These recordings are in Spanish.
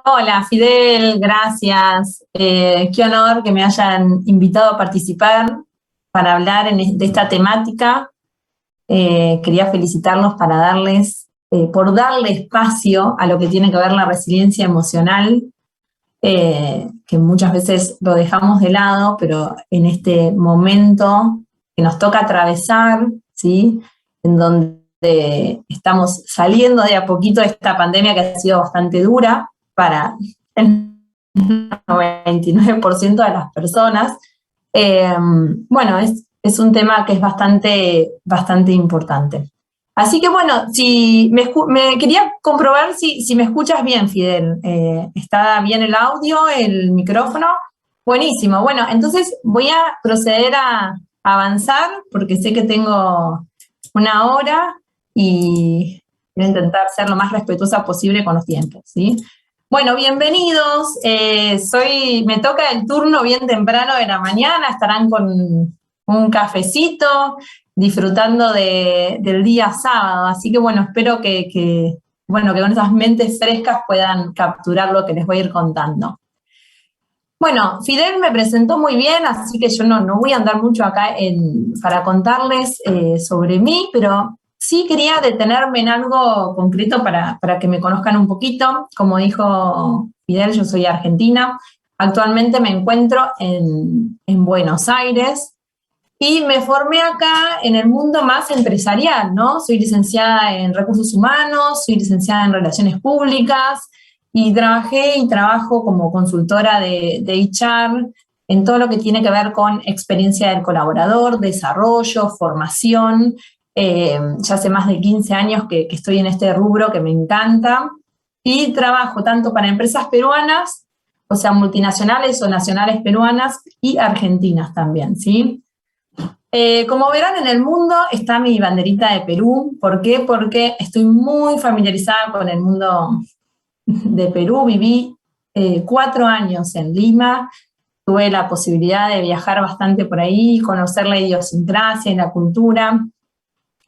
Hola Fidel, gracias. Qué honor que me hayan invitado a participar para hablar de esta temática. Quería felicitarlos por darle espacio a lo que tiene que ver la resiliencia emocional, que muchas veces lo dejamos de lado, pero en este momento que nos toca atravesar, ¿sí? En donde estamos saliendo de a poquito de esta pandemia que ha sido bastante dura para el 99% de las personas. Bueno, es un tema que es bastante importante. Así que bueno, si me quería comprobar si me escuchas bien, Fidel. ¿Está bien el audio, el micrófono? Buenísimo. Bueno, entonces voy a proceder a avanzar porque sé que tengo una hora y voy a intentar ser lo más respetuosa posible con los tiempos, ¿sí? Bueno, bienvenidos. Me toca el turno bien temprano de la mañana. Estarán con un cafecito, disfrutando del día sábado. Así que bueno, espero que con esas mentes frescas puedan capturar lo que les voy a ir contando. Bueno, Fidel me presentó muy bien, así que yo no voy a andar mucho acá para contarles sobre mí, pero sí quería detenerme en algo concreto para que me conozcan un poquito. Como dijo Fidel, yo soy argentina. Actualmente me encuentro en Buenos Aires y me formé acá en el mundo más empresarial, ¿no? Soy licenciada en Recursos Humanos, soy licenciada en Relaciones Públicas, y trabajé y trabajo como consultora de HR en todo lo que tiene que ver con experiencia del colaborador, desarrollo, formación. Ya hace más de 15 años que estoy en este rubro que me encanta. Y trabajo tanto para empresas peruanas, o sea, multinacionales o nacionales peruanas, y argentinas también, ¿sí? Como verán, en el mundo está mi banderita de Perú. ¿Por qué? Porque estoy muy familiarizada con el mundo de Perú. Viví 4 años en Lima, tuve la posibilidad de viajar bastante por ahí, conocer la idiosincrasia y la cultura.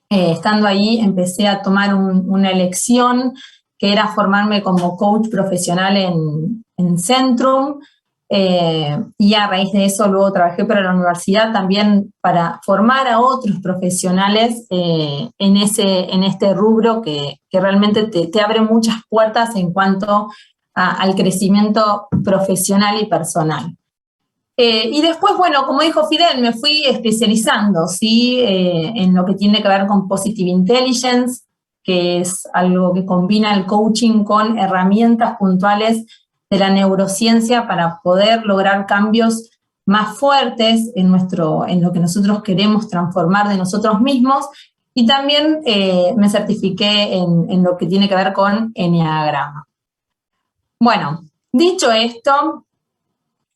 Estando ahí empecé a tomar una elección que era formarme como coach profesional en Centrum, y a raíz de eso luego trabajé para la universidad también para formar a otros profesionales en este rubro que realmente te abre muchas puertas en cuanto al crecimiento profesional y personal. Y después, bueno, como dijo Fidel, me fui especializando, ¿sí? En lo que tiene que ver con Positive Intelligence, que es algo que combina el coaching con herramientas puntuales de la neurociencia para poder lograr cambios más fuertes en lo que nosotros queremos transformar de nosotros mismos. Y también me certifiqué en lo que tiene que ver con Enneagrama. Bueno, dicho esto,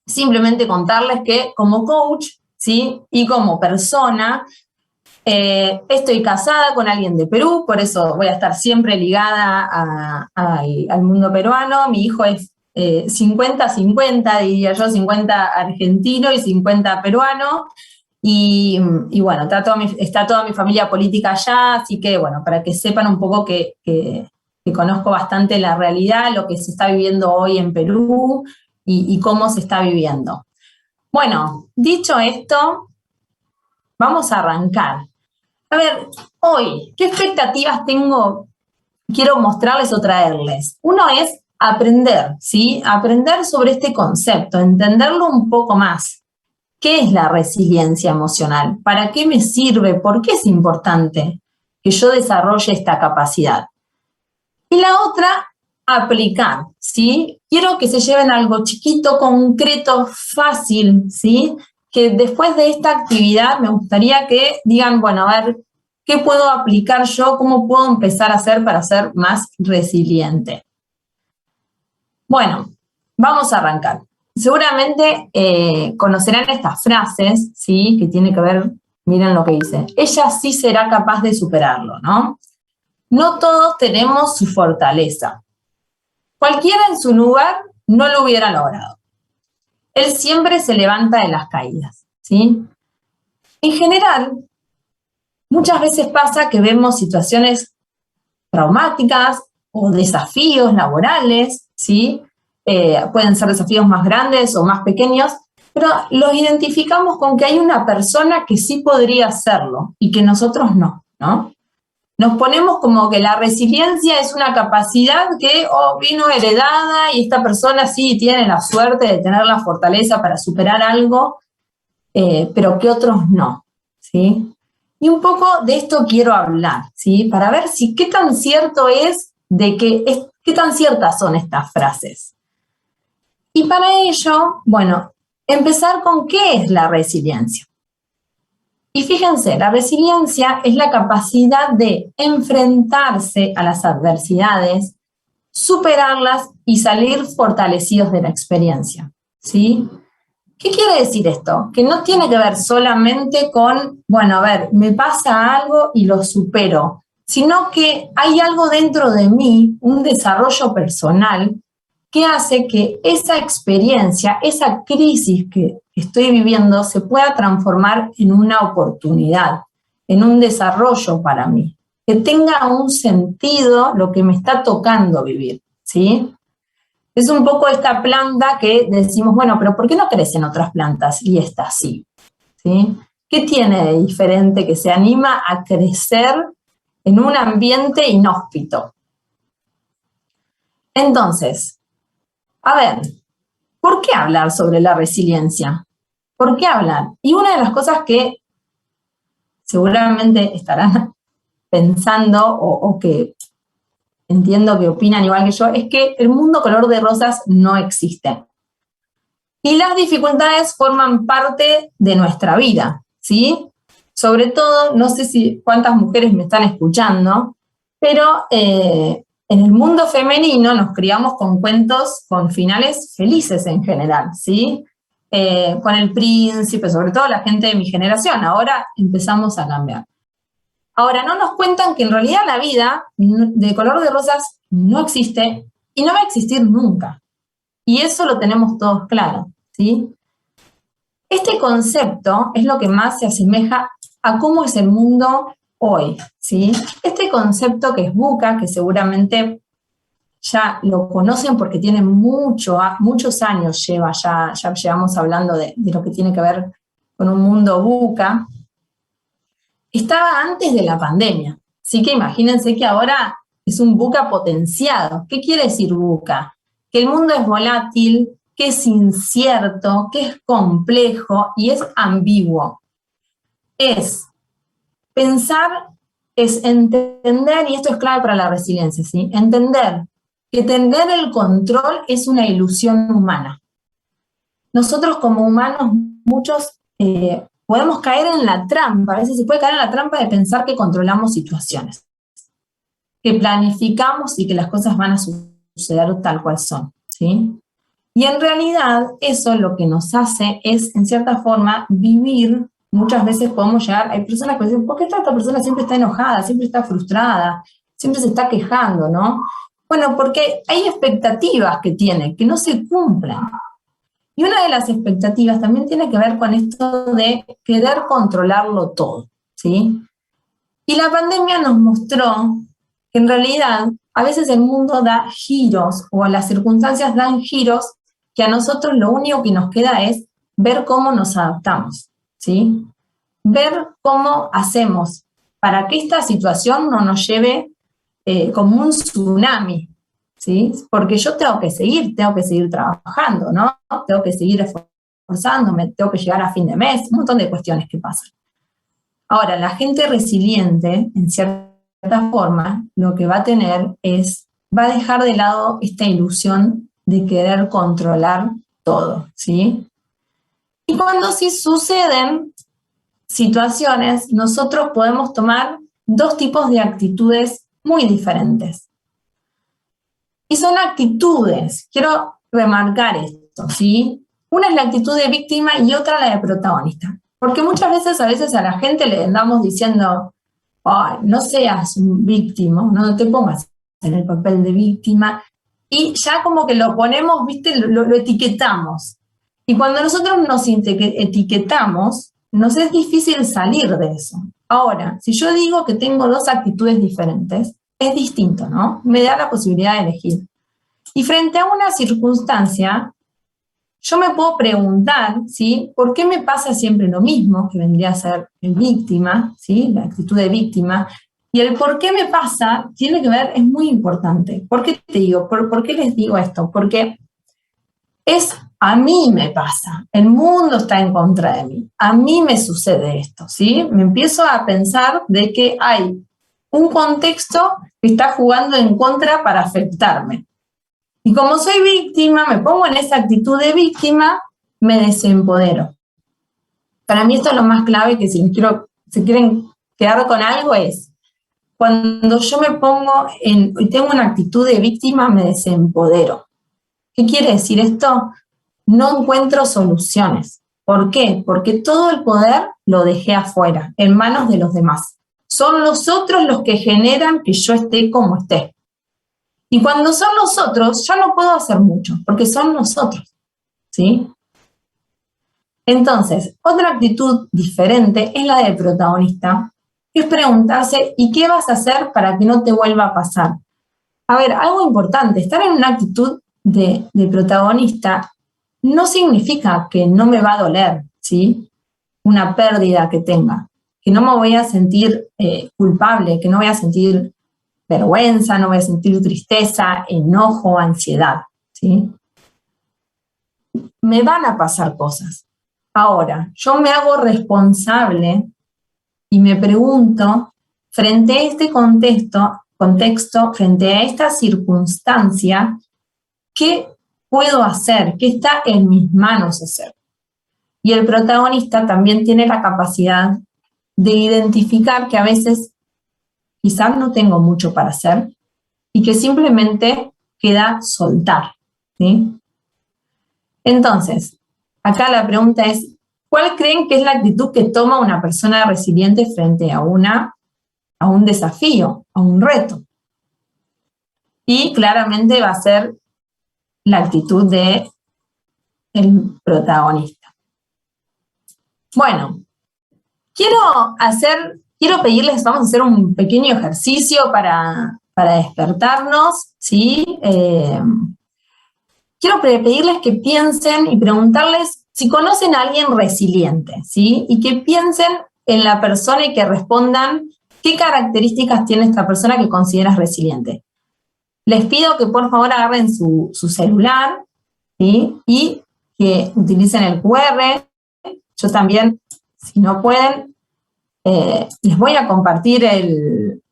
simplemente contarles que como coach, ¿sí? Y como persona, estoy casada con alguien de Perú, por eso voy a estar siempre ligada al mundo peruano. Mi hijo es 50-50, diría yo, 50 argentino y 50 peruano. Y bueno, está toda mi familia política allá, así que bueno, para que sepan un poco que conozco bastante la realidad, lo que se está viviendo hoy en Perú y cómo se está viviendo. Bueno, dicho esto, vamos a arrancar. A ver, hoy, ¿qué expectativas tengo? Quiero mostrarles o traerles. Uno es aprender, ¿sí? Aprender sobre este concepto, entenderlo un poco más. ¿Qué es la resiliencia emocional? ¿Para qué me sirve? ¿Por qué es importante que yo desarrolle esta capacidad? Y la otra, aplicar, ¿sí? Quiero que se lleven algo chiquito, concreto, fácil, ¿sí? Que después de esta actividad me gustaría que digan, bueno, a ver, ¿qué puedo aplicar yo? ¿Cómo puedo empezar a hacer para ser más resiliente? Bueno, vamos a arrancar. Seguramente conocerán estas frases, ¿sí? Que tiene que ver, miren lo que dice, ella sí será capaz de superarlo, ¿no? No todos tenemos su fortaleza. Cualquiera en su lugar no lo hubiera logrado. Él siempre se levanta de las caídas, ¿sí? En general, muchas veces pasa que vemos situaciones traumáticas o desafíos laborales, ¿sí? pueden ser desafíos más grandes o más pequeños, pero los identificamos con que hay una persona que sí podría hacerlo y que nosotros no, ¿no? Nos ponemos como que la resiliencia es una capacidad que vino heredada y esta persona sí tiene la suerte de tener la fortaleza para superar algo, pero que otros no, ¿sí? Y un poco de esto quiero hablar, ¿sí? Para ver si qué tan cierto es qué tan ciertas son estas frases. Y para ello, bueno, empezar con qué es la resiliencia. Y fíjense, la resiliencia es la capacidad de enfrentarse a las adversidades, superarlas y salir fortalecidos de la experiencia, ¿sí? ¿Qué quiere decir esto? Que no tiene que ver solamente con, bueno, a ver, me pasa algo y lo supero, sino que hay algo dentro de mí, un desarrollo personal, que hace que esa experiencia, esa crisis que estoy viviendo, se pueda transformar en una oportunidad, en un desarrollo para mí, que tenga un sentido lo que me está tocando vivir, ¿sí? Es un poco esta planta que decimos, bueno, pero ¿por qué no crecen otras plantas y esta sí? ¿Sí? ¿Qué tiene de diferente que se anima a crecer en un ambiente inhóspito? Entonces, a ver, ¿por qué hablar sobre la resiliencia? ¿Por qué hablar? Y una de las cosas que seguramente estarán pensando o que entiendo que opinan igual que yo, es que el mundo color de rosas no existe. Y las dificultades forman parte de nuestra vida, ¿sí? Sobre todo, no sé cuántas mujeres me están escuchando, pero en el mundo femenino nos criamos con cuentos con finales felices en general, ¿sí? Con el príncipe, sobre todo la gente de mi generación. Ahora empezamos a cambiar. Ahora, no nos cuentan que en realidad la vida de color de rosas no existe y no va a existir nunca. Y eso lo tenemos todos claro, ¿sí? Este concepto es lo que más se asemeja a cómo es el mundo hoy, ¿sí? Este concepto que es VUCA, que seguramente ya lo conocen porque tiene muchos años ya llevamos hablando de lo que tiene que ver con un mundo VUCA, estaba antes de la pandemia. Así que imagínense que ahora es un VUCA potenciado. ¿Qué quiere decir VUCA? Que el mundo es volátil, que es incierto, que es complejo y es ambiguo. Es pensar, es entender, y esto es clave para la resiliencia, ¿sí? Entender que tener el control es una ilusión humana. Nosotros como humanos, muchos podemos caer en la trampa, a veces se puede caer en la trampa de pensar que controlamos situaciones, que planificamos y que las cosas van a suceder tal cual son, ¿sí? Y en realidad eso lo que nos hace es, en cierta forma, vivir. Muchas veces podemos llegar, hay personas que dicen, ¿por qué esta persona siempre está enojada, siempre está frustrada, siempre se está quejando, ¿no? Bueno, porque hay expectativas que tiene, que no se cumplen. Y una de las expectativas también tiene que ver con esto de querer controlarlo todo, ¿sí? Y la pandemia nos mostró que en realidad a veces el mundo da giros o las circunstancias dan giros que a nosotros lo único que nos queda es ver cómo nos adaptamos, ¿sí? Ver cómo hacemos para que esta situación no nos lleve como un tsunami, ¿sí? Porque yo tengo que seguir trabajando, ¿no? Tengo que seguir esforzándome, tengo que llegar a fin de mes, un montón de cuestiones que pasan. Ahora, la gente resiliente, en cierta forma, lo que va a tener va a dejar de lado esta ilusión de querer controlar todo, ¿sí? Y cuando sí suceden situaciones, nosotros podemos tomar dos tipos de actitudes muy diferentes. Y son actitudes, quiero remarcar esto, ¿sí? Una es la actitud de víctima y otra la de protagonista. Porque muchas veces, a la gente le andamos diciendo, oh, no seas un víctima, no te pongas en el papel de víctima, y ya como que lo ponemos, ¿viste? Lo etiquetamos. Y cuando nosotros nos etiquetamos, nos es difícil salir de eso. Ahora, si yo digo que tengo dos actitudes diferentes, es distinto, ¿no? Me da la posibilidad de elegir. Y frente a una circunstancia, yo me puedo preguntar, ¿sí? ¿Por qué me pasa siempre lo mismo? Que vendría a ser el víctima, ¿sí? La actitud de víctima. Y el por qué me pasa tiene que ver, es muy importante. ¿Por qué te digo? ¿Por qué les digo esto? Porque a mí me pasa, el mundo está en contra de mí, a mí me sucede esto, ¿sí? Me empiezo a pensar de que hay un contexto que está jugando en contra para afectarme. Y como soy víctima, me pongo en esa actitud de víctima, me desempodero. Para mí esto es lo más clave, que si quieren quedar con algo es, cuando yo me pongo y tengo una actitud de víctima, me desempodero. ¿Qué quiere decir esto? No encuentro soluciones. ¿Por qué? Porque todo el poder lo dejé afuera, en manos de los demás. Son los otros los que generan que yo esté como esté. Y cuando son los otros, ya no puedo hacer mucho, porque son nosotros, ¿sí? Entonces, otra actitud diferente es la del protagonista, que es preguntarse, ¿y qué vas a hacer para que no te vuelva a pasar? A ver, algo importante, estar en una actitud de protagonista no significa que no me va a doler, ¿sí? Una pérdida que tenga, que no me voy a sentir culpable, que no voy a sentir vergüenza, no voy a sentir tristeza, enojo, ansiedad, ¿sí? Me van a pasar cosas. Ahora, yo me hago responsable y me pregunto, frente a este contexto, frente a esta circunstancia, ¿qué puedo hacer? ¿Qué está en mis manos hacer? Y el protagonista también tiene la capacidad de identificar que a veces quizás no tengo mucho para hacer y que simplemente queda soltar, ¿sí? Entonces, acá la pregunta es, ¿cuál creen que es la actitud que toma una persona resiliente frente a un desafío, a un reto? Y claramente va a ser la actitud del protagonista. Bueno, quiero pedirles, vamos a hacer un pequeño ejercicio para despertarnos, ¿sí? Quiero pedirles que piensen y preguntarles si conocen a alguien resiliente, ¿sí? Y que piensen en la persona y que respondan qué características tiene esta persona que consideras resiliente. Les pido que por favor agarren su celular, ¿sí? Y que utilicen el QR. Yo también, si no pueden, les voy a compartir el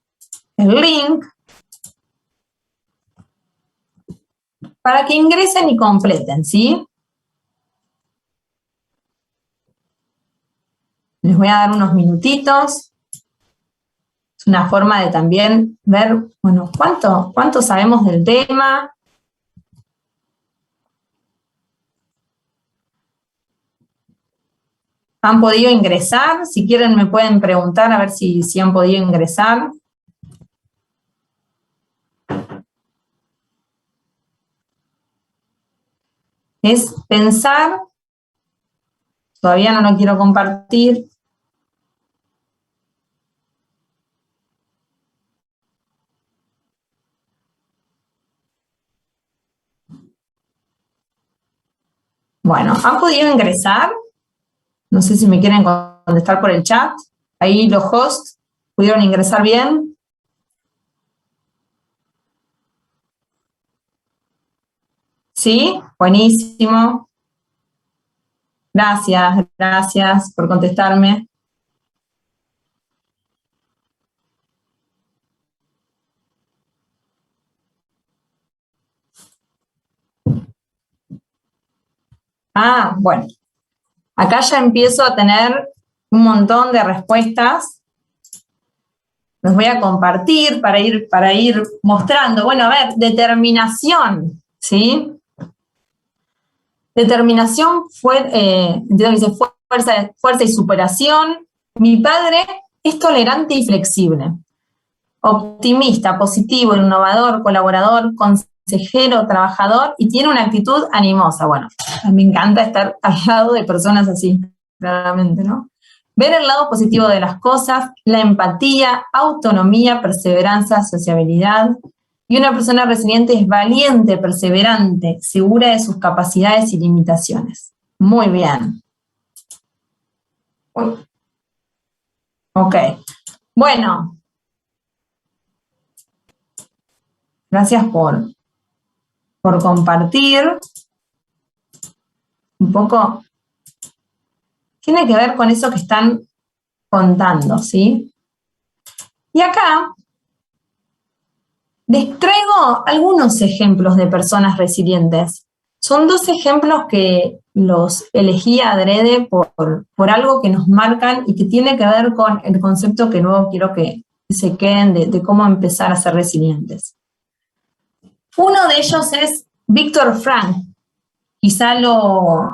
link para que ingresen y completen, ¿sí? Les voy a dar unos minutitos. Es una forma de también ver, bueno, cuánto sabemos del tema. ¿Han podido ingresar? Si quieren me pueden preguntar a ver si han podido ingresar. Es pensar, todavía no lo quiero compartir. Bueno, ¿han podido ingresar? No sé si me quieren contestar por el chat. Ahí los hosts pudieron ingresar bien. ¿Sí? Buenísimo. Gracias por contestarme. Bueno. Acá ya empiezo a tener un montón de respuestas. Los voy a compartir para ir mostrando. Bueno, a ver, determinación, ¿sí? Determinación dice fuerza y superación. Mi padre es tolerante y flexible. Optimista, positivo, innovador, colaborador, consejero, trabajador y tiene una actitud animosa. Bueno, me encanta estar al lado de personas así, claramente, ¿no? Ver el lado positivo de las cosas, la empatía, autonomía, perseverancia, sociabilidad, Y una persona resiliente es valiente, perseverante, segura de sus capacidades y limitaciones. Muy bien. Ok. Bueno. Gracias por compartir. Un poco tiene que ver con eso que están contando, ¿sí? Y acá les traigo algunos ejemplos de personas resilientes. Son 2 ejemplos que los elegí adrede por algo que nos marcan y que tiene que ver con el concepto que luego quiero que se queden de cómo empezar a ser resilientes. Uno de ellos es Viktor Frankl. Quizá lo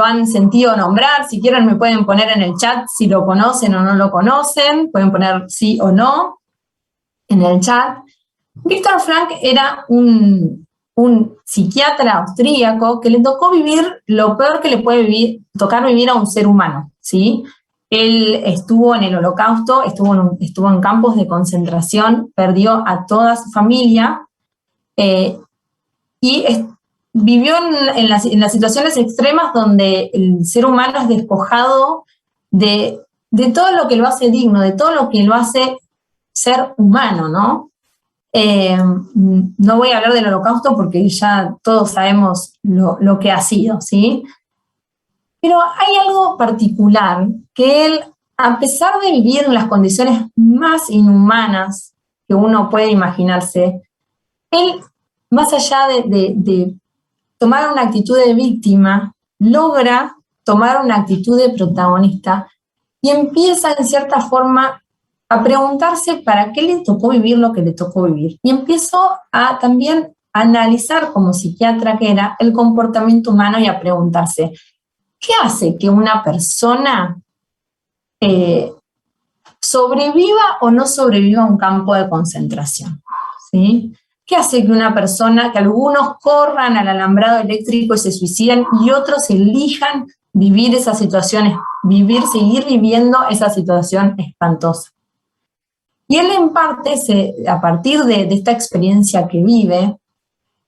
han sentido nombrar, si quieren me pueden poner en el chat si lo conocen o no lo conocen, pueden poner sí o no en el chat. Viktor Frankl era un psiquiatra austríaco que le tocó vivir lo peor que le puede tocar vivir a un ser humano, ¿sí? Él estuvo en el Holocausto, estuvo en campos de concentración, perdió a toda su familia y vivió en las situaciones extremas donde el ser humano es despojado de todo lo que lo hace digno, de todo lo que lo hace ser humano, ¿no? No voy a hablar del Holocausto porque ya todos sabemos lo que ha sido, ¿sí? Pero hay algo particular, que él, a pesar de vivir en las condiciones más inhumanas que uno puede imaginarse, él, más allá de tomar una actitud de víctima, logra tomar una actitud de protagonista y empieza en cierta forma a preguntarse para qué le tocó vivir lo que le tocó vivir. Y empezó a también analizar, como psiquiatra que era, el comportamiento humano y a preguntarse, ¿qué hace que una persona sobreviva o no sobreviva a un campo de concentración? ¿Sí? ¿Qué hace que una persona, que algunos corran al alambrado eléctrico y se suiciden y otros elijan vivir esas situaciones, seguir viviendo esa situación espantosa? Y él en parte, a partir de esta experiencia que vive,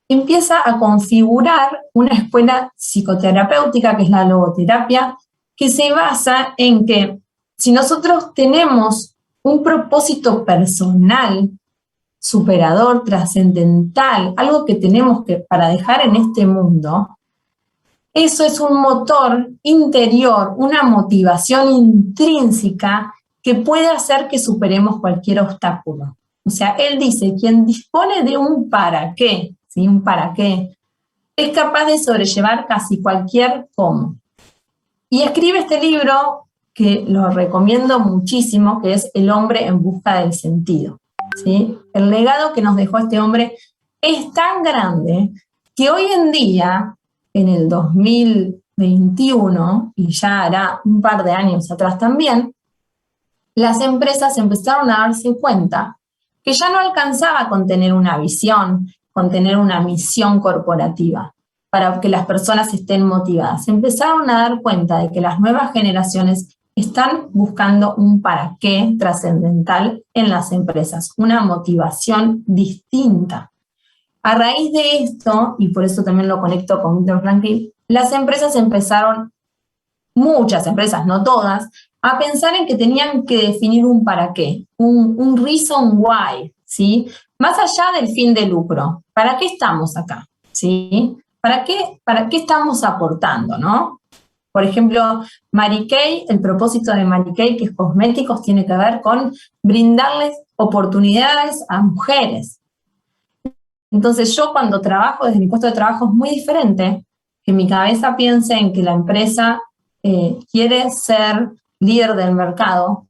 empieza a configurar una escuela psicoterapéutica, que es la logoterapia, que se basa en que si nosotros tenemos un propósito personal, superador, trascendental, algo que tenemos para dejar en este mundo, eso es un motor interior, una motivación intrínseca que puede hacer que superemos cualquier obstáculo. O sea, él dice, quien dispone de un para qué, ¿sí? Un para qué, es capaz de sobrellevar casi cualquier cómo. Y escribe este libro que lo recomiendo muchísimo, que es El hombre en busca del sentido, ¿sí? El legado que nos dejó este hombre es tan grande que hoy en día, en el 2021, y ya hará un par de años atrás también, las empresas empezaron a darse cuenta que ya no alcanzaba con tener una visión, con tener una misión corporativa para que las personas estén motivadas. Se empezaron a dar cuenta de que las nuevas generaciones están buscando un para qué trascendental en las empresas, una motivación distinta. A raíz de esto, y por eso también lo conecto con Viktor Frankl, las empresas empezaron, muchas empresas, no todas, a pensar en que tenían que definir un para qué, un reason why, ¿sí? Más allá del fin de lucro. ¿Para qué estamos acá? ¿Sí? ¿Para qué estamos aportando, no? Por ejemplo, Mary Kay, el propósito de Mary Kay, que es cosméticos, tiene que ver con brindarles oportunidades a mujeres. Entonces yo cuando trabajo desde mi puesto de trabajo es muy diferente que mi cabeza piense en que la empresa quiere ser líder del mercado,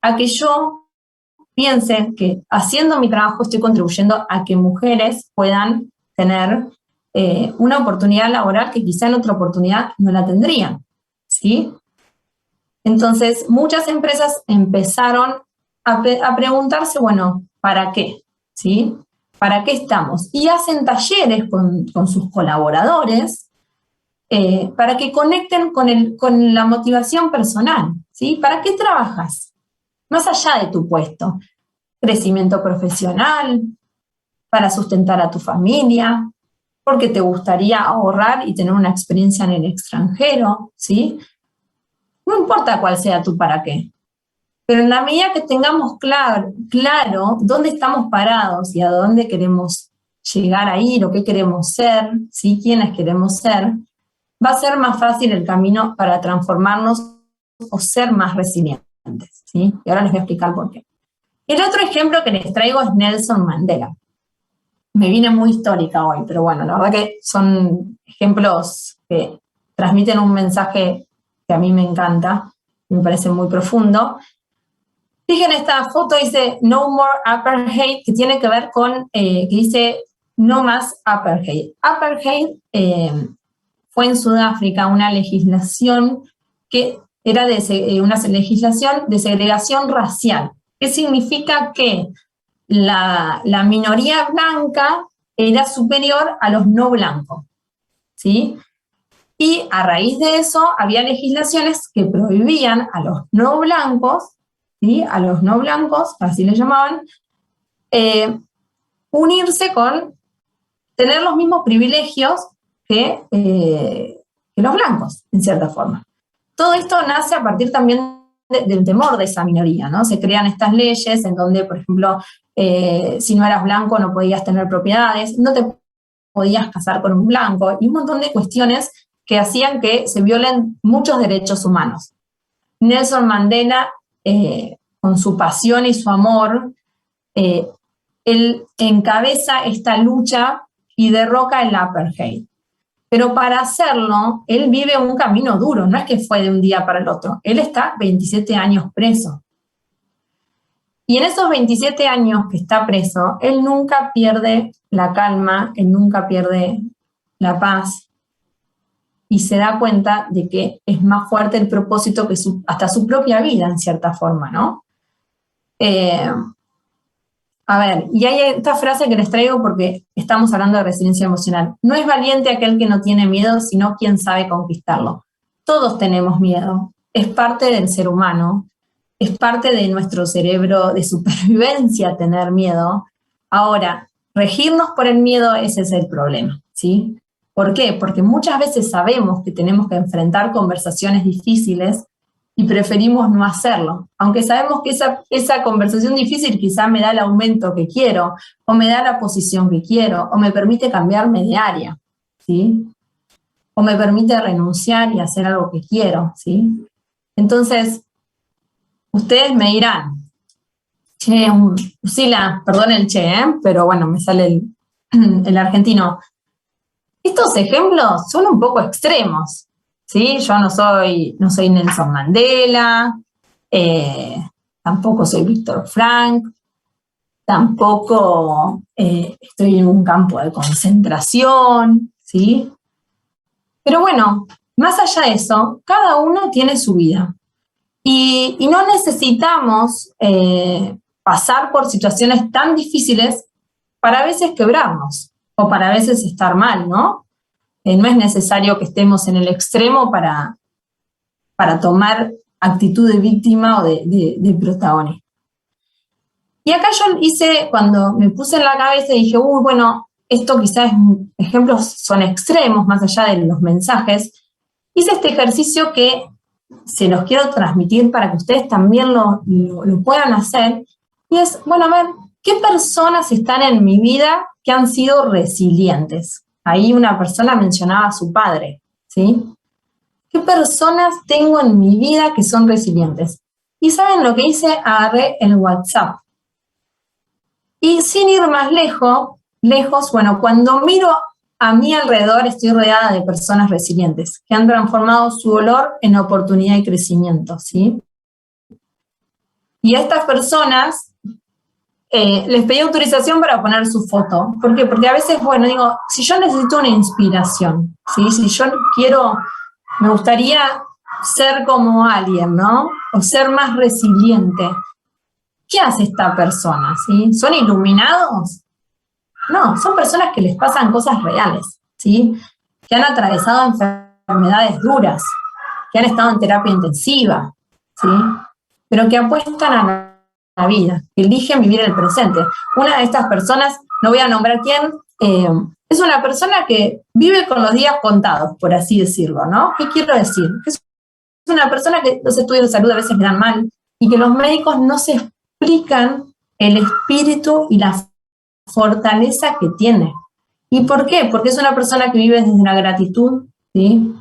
a que yo piense que haciendo mi trabajo estoy contribuyendo a que mujeres puedan tener una oportunidad laboral que quizá en otra oportunidad no la tendrían, ¿sí? Entonces, muchas empresas empezaron a preguntarse, bueno, ¿para qué? ¿Sí? ¿Para qué estamos? Y hacen talleres con sus colaboradores para que conecten con la motivación personal, ¿sí? ¿Para qué trabajas? Más allá de tu puesto. Crecimiento profesional, para sustentar a tu familia, porque te gustaría ahorrar y tener una experiencia en el extranjero, ¿sí? No importa cuál sea tu para qué. Pero en la medida que tengamos claro dónde estamos parados y a dónde queremos llegar a ir o qué queremos ser, ¿sí? Quiénes queremos ser, va a ser más fácil el camino para transformarnos o ser más resilientes, ¿sí? Y ahora les voy a explicar por qué. El otro ejemplo que les traigo es Nelson Mandela. Me vine muy histórica hoy, pero bueno, la verdad que son ejemplos que transmiten un mensaje que a mí me encanta, me parece muy profundo. Fíjense, esta foto dice No More Apartheid, que tiene que ver con, que dice no más apartheid. Apartheid fue en Sudáfrica una legislación que era una legislación de segregación racial. ¿Qué significa? Que la minoría blanca era superior a los no blancos, ¿sí? Y a raíz de eso había legislaciones que prohibían a los no blancos, ¿sí? A los no blancos, así les llamaban, unirse con, tener los mismos privilegios que los blancos, en cierta forma. Todo esto nace a partir también del temor de esa minoría, ¿no? Se crean estas leyes en donde, por ejemplo, si no eras blanco no podías tener propiedades, no te podías casar con un blanco, y un montón de cuestiones que hacían que se violen muchos derechos humanos. Nelson Mandela, con su pasión y su amor, él encabeza esta lucha y derroca el apartheid. Pero para hacerlo, él vive un camino duro, no es que fue de un día para el otro. Él está 27 años preso. Y en esos 27 años que está preso, él nunca pierde la calma, él nunca pierde la paz, y se da cuenta de que es más fuerte el propósito que hasta su propia vida, en cierta forma, ¿no? A ver, y hay esta frase que les traigo porque estamos hablando de resiliencia emocional. No es valiente aquel que no tiene miedo, sino quien sabe conquistarlo. Todos tenemos miedo, es parte del ser humano, es parte de nuestro cerebro de supervivencia tener miedo. Ahora, regirnos por el miedo, ese es el problema, ¿sí? ¿Por qué? Porque muchas veces sabemos que tenemos que enfrentar conversaciones difíciles y preferimos no hacerlo, aunque sabemos que esa conversación difícil quizá me da el aumento que quiero, o me da la posición que quiero, o me permite cambiarme de área, ¿sí? O me permite renunciar y hacer algo que quiero, ¿sí? Entonces, ustedes me dirán, che, Usila, perdón el che, pero bueno, me sale el argentino. Estos ejemplos son un poco extremos, ¿sí? Yo no soy Nelson Mandela, tampoco soy Víctor Frank, tampoco estoy en un campo de concentración, ¿sí? Pero bueno, más allá de eso, cada uno tiene su vida. Y no necesitamos pasar por situaciones tan difíciles para a veces quebrarnos, o para a veces estar mal, ¿no? No es necesario que estemos en el extremo para tomar actitud de víctima o de protagonista. Y acá yo hice, cuando me puse en la cabeza y dije, bueno, esto quizás ejemplos son extremos, más allá de los mensajes, hice este ejercicio que se los quiero transmitir para que ustedes también lo puedan hacer, y es, bueno, a ver, ¿qué personas están en mi vida que han sido resilientes? Ahí una persona mencionaba a su padre, ¿sí? ¿Qué personas tengo en mi vida que son resilientes? Y ¿saben lo que hice? Agarré el WhatsApp. Y sin ir más lejos, bueno, cuando miro a mi alrededor, estoy rodeada de personas resilientes que han transformado su dolor en oportunidad y crecimiento, ¿sí? Y a estas personas les pedí autorización para poner su foto. ¿Por qué? Porque a veces, bueno, digo, si yo necesito una inspiración, ¿sí? Si yo me gustaría ser como alguien, ¿no? O ser más resiliente. ¿Qué hace esta persona? ¿Sí? ¿Son iluminados? No, son personas que les pasan cosas reales, ¿sí? Que han atravesado enfermedades duras, que han estado en terapia intensiva, ¿sí? Pero que apuestan a la vida, que eligen vivir el presente. Una de estas personas no voy a nombrar quién, es una persona que vive con los días contados, por así decirlo, ¿no? ¿Qué quiero decir? Es una persona que los estudios de salud a veces le dan mal y que los médicos no se explican el espíritu y la fortaleza que tiene. ¿Y por qué? Porque es una persona que vive desde la gratitud, ¿sí?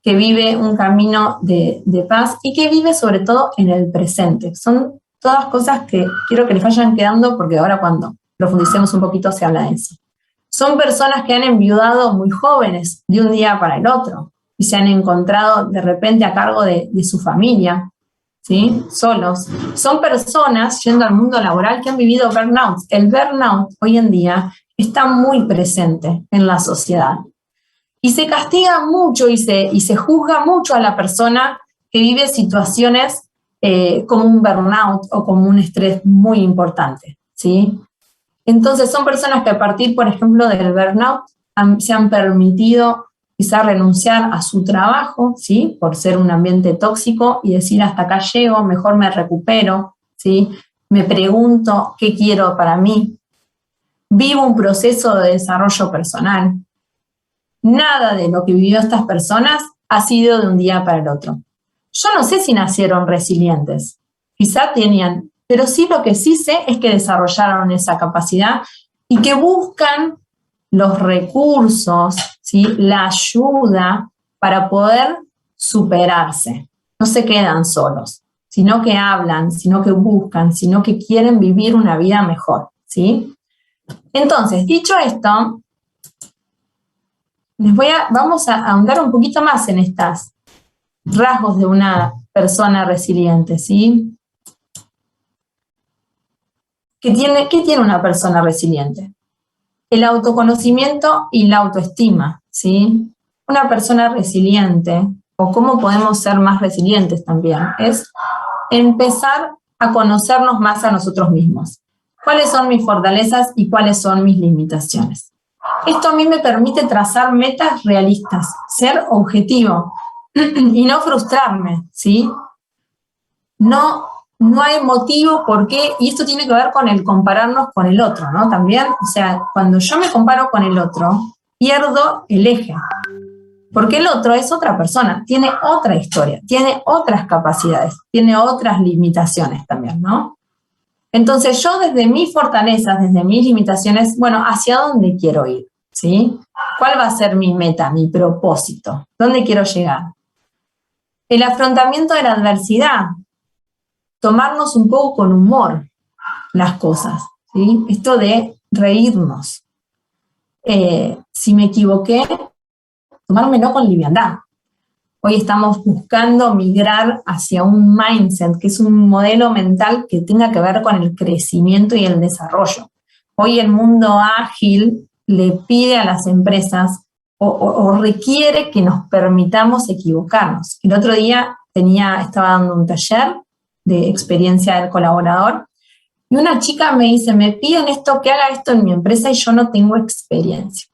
Que vive un camino de paz y que vive sobre todo en el presente. Son todas cosas que quiero que les vayan quedando porque ahora cuando profundicemos un poquito se habla de eso. Son personas que han enviudado muy jóvenes de un día para el otro y se han encontrado de repente a cargo de su familia, ¿sí? Solos. Son personas, yendo al mundo laboral, que han vivido burnout. El burnout hoy en día está muy presente en la sociedad. Y se castiga mucho y se juzga mucho a la persona que vive situaciones como un burnout o como un estrés muy importante, ¿sí? Entonces son personas que a partir, por ejemplo, del burnout se han permitido quizá renunciar a su trabajo, ¿sí? Por ser un ambiente tóxico y decir hasta acá llego, mejor me recupero, ¿sí? Me pregunto qué quiero para mí. Vivo un proceso de desarrollo personal. Nada de lo que vivió estas personas ha sido de un día para el otro. Yo no sé si nacieron resilientes, quizá tenían, pero sí lo que sí sé es que desarrollaron esa capacidad y que buscan los recursos, ¿sí? La ayuda para poder superarse. No se quedan solos, sino que hablan, sino que buscan, sino que quieren vivir una vida mejor, ¿sí? Entonces, dicho esto, vamos a ahondar un poquito más en estos rasgos de una persona resiliente, ¿sí? ¿Qué tiene una persona resiliente? El autoconocimiento y la autoestima, ¿sí? Una persona resiliente, o cómo podemos ser más resilientes también, es empezar a conocernos más a nosotros mismos. ¿Cuáles son mis fortalezas y cuáles son mis limitaciones? Esto a mí me permite trazar metas realistas, ser objetivo y no frustrarme, ¿sí? No hay motivo por qué, y esto tiene que ver con el compararnos con el otro, ¿no? También, o sea, cuando yo me comparo con el otro, pierdo el eje, porque el otro es otra persona, tiene otra historia, tiene otras capacidades, tiene otras limitaciones también, ¿no? Entonces yo desde mis fortalezas, desde mis limitaciones, bueno, ¿hacia dónde quiero ir? ¿Sí? ¿Cuál va a ser mi meta, mi propósito? ¿Dónde quiero llegar? El afrontamiento de la adversidad, tomarnos un poco con humor las cosas, ¿sí? Esto de reírnos. Si me equivoqué, tomármelo con liviandad. Hoy estamos buscando migrar hacia un mindset, que es un modelo mental que tenga que ver con el crecimiento y el desarrollo. Hoy el mundo ágil le pide a las empresas o requiere que nos permitamos equivocarnos. El otro día estaba dando un taller de experiencia del colaborador y una chica me dice, me piden que haga esto en mi empresa y yo no tengo experiencia.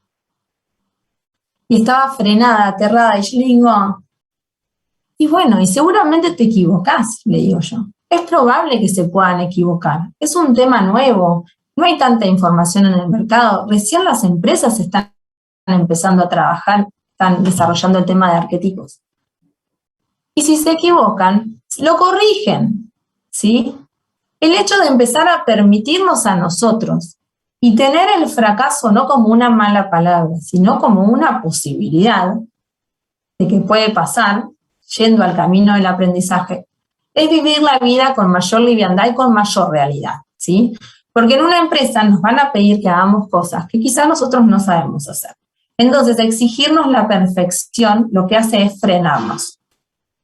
Y estaba frenada, aterrada, y yo le digo, y bueno, y seguramente te equivocás, le digo yo. Es probable que se puedan equivocar. Es un tema nuevo, no hay tanta información en el mercado. Recién las empresas están empezando a trabajar, están desarrollando el tema de arquetipos. Y si se equivocan, lo corrigen, ¿sí? El hecho de empezar a permitirnos a nosotros y tener el fracaso no como una mala palabra, sino como una posibilidad de que puede pasar, yendo al camino del aprendizaje, es vivir la vida con mayor liviandad y con mayor realidad, ¿sí? Porque en una empresa nos van a pedir que hagamos cosas que quizás nosotros no sabemos hacer. Entonces, exigirnos la perfección lo que hace es frenarnos.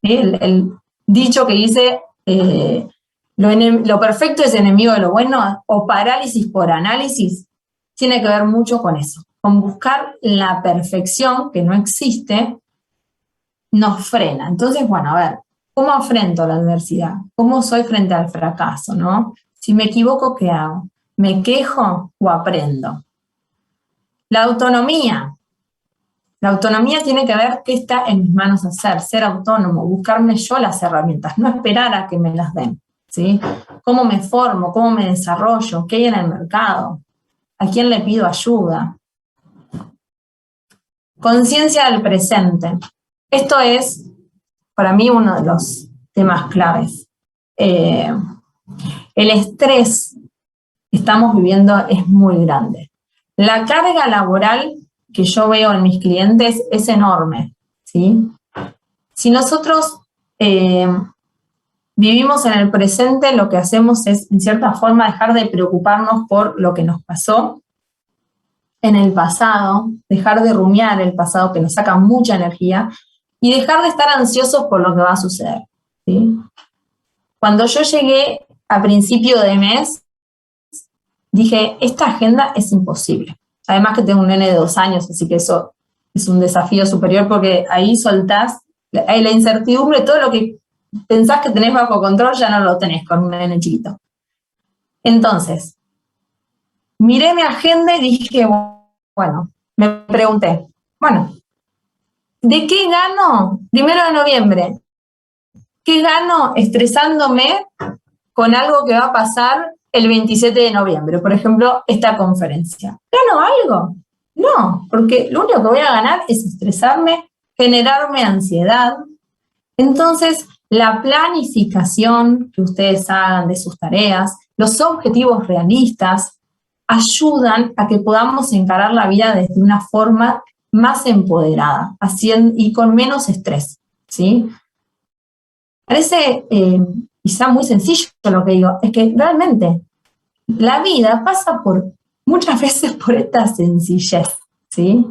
¿Sí? El dicho que dice, lo perfecto es enemigo de lo bueno, o parálisis por análisis, tiene que ver mucho con eso, con buscar la perfección que no existe, nos frena. Entonces, bueno, a ver, ¿cómo afrento la adversidad? ¿Cómo soy frente al fracaso, no? Si me equivoco, ¿qué hago? ¿Me quejo o aprendo? La autonomía. La autonomía tiene que ver qué está en mis manos hacer, ser autónomo, buscarme yo las herramientas, no esperar a que me las den, ¿sí? ¿Cómo me formo? ¿Cómo me desarrollo? ¿Qué hay en el mercado? ¿A quién le pido ayuda? Conciencia del presente. Esto es, para mí, uno de los temas claves. El estrés que estamos viviendo es muy grande. La carga laboral que yo veo en mis clientes es enorme, ¿sí? Si nosotros vivimos en el presente, lo que hacemos es, en cierta forma, dejar de preocuparnos por lo que nos pasó en el pasado, dejar de rumiar el pasado, que nos saca mucha energía, y dejar de estar ansiosos por lo que va a suceder, ¿sí? Cuando yo llegué a principio de mes, dije, esta agenda es imposible. Además que tengo un nene de 2 años, así que eso es un desafío superior, porque ahí soltás la incertidumbre, todo lo que pensás que tenés bajo control ya no lo tenés con un nene chiquito. Entonces, miré mi agenda y dije, bueno, me pregunté, bueno, ¿de qué gano 1 de noviembre? ¿Qué gano estresándome con algo que va a pasar el 27 de noviembre? Por ejemplo, esta conferencia. ¿Gano algo? No, porque lo único que voy a ganar es estresarme, generarme ansiedad. Entonces, la planificación que ustedes hagan de sus tareas, los objetivos realistas, ayudan a que podamos encarar la vida desde una forma más empoderada y con menos estrés, ¿sí? Parece quizá muy sencillo lo que digo, es que realmente la vida pasa muchas veces por esta sencillez, ¿sí?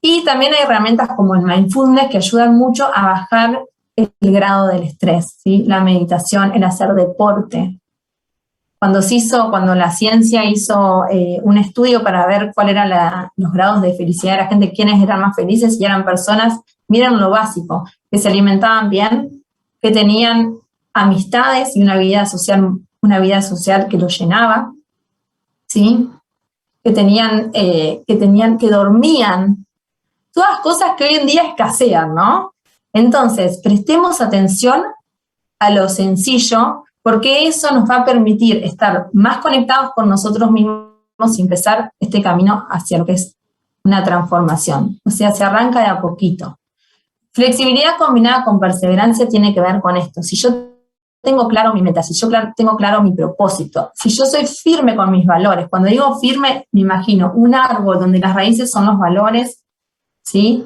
Y también hay herramientas como el mindfulness que ayudan mucho a bajar el grado del estrés, ¿sí? La meditación, el hacer deporte. Cuando la ciencia hizo un estudio para ver cuáles eran los grados de felicidad de la gente, quiénes eran más felices, y eran personas, miren lo básico, que se alimentaban bien, que tenían amistades y una vida social que los llenaba, ¿sí? Que dormían, todas cosas que hoy en día escasean, ¿no? Entonces, prestemos atención a lo sencillo, porque eso nos va a permitir estar más conectados con nosotros mismos y empezar este camino hacia lo que es una transformación. O sea, se arranca de a poquito. Flexibilidad combinada con perseverancia tiene que ver con esto. Si yo tengo claro mi meta, si yo tengo claro mi propósito, si yo soy firme con mis valores, cuando digo firme, me imagino un árbol donde las raíces son los valores, ¿sí?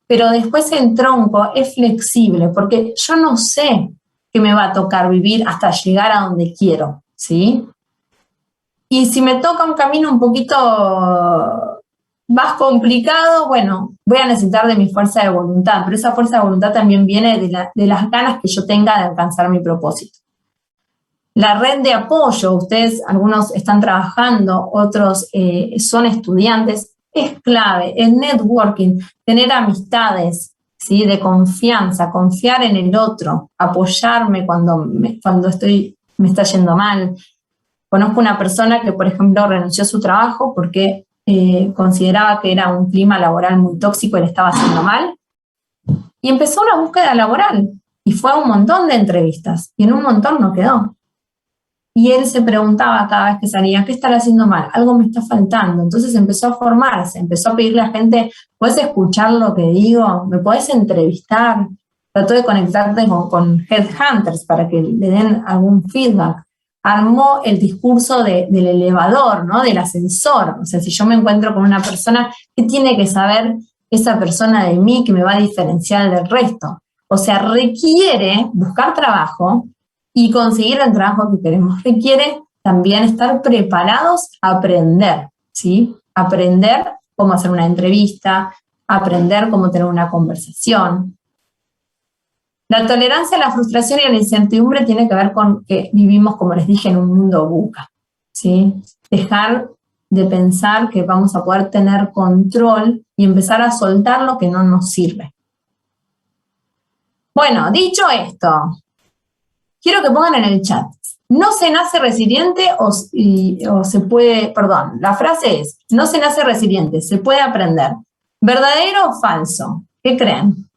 Pero después el tronco es flexible, porque yo no sé qué me va a tocar vivir hasta llegar a donde quiero, ¿sí? Y si me toca un camino un poquito más complicado, bueno, voy a necesitar de mi fuerza de voluntad, pero esa fuerza de voluntad también viene de las ganas que yo tenga de alcanzar mi propósito. La red de apoyo, ustedes, algunos están trabajando, otros son estudiantes, es clave, el networking, tener amistades, ¿sí? De confianza, confiar en el otro, apoyarme cuando me está yendo mal. Conozco una persona que, por ejemplo, renunció a su trabajo porque consideraba que era un clima laboral muy tóxico y le estaba haciendo mal, y empezó una búsqueda laboral, y fue a un montón de entrevistas, y en un montón no quedó. Y él se preguntaba cada vez que salía, ¿qué estará haciendo mal? Algo me está faltando. Entonces empezó a formarse, empezó a pedirle a la gente, ¿puedes escuchar lo que digo? ¿Me podés entrevistar? Trató de conectarte con headhunters para que le den algún feedback. Armó el discurso del elevador, ¿no? Del ascensor. O sea, si yo me encuentro con una persona, ¿qué tiene que saber esa persona de mí que me va a diferenciar del resto? O sea, requiere buscar trabajo y conseguir el trabajo que queremos. Requiere también estar preparados a aprender, ¿sí? Aprender cómo hacer una entrevista, aprender cómo tener una conversación. La tolerancia a la frustración y a la incertidumbre tiene que ver con que vivimos, como les dije, en un mundo VUCA, ¿sí? Dejar de pensar que vamos a poder tener control y empezar a soltar lo que no nos sirve. Bueno, dicho esto, quiero que pongan en el chat, ¿no se nace resiliente o se puede, perdón, la frase es, no se nace resiliente, se puede aprender? ¿Verdadero o falso? ¿Qué creen?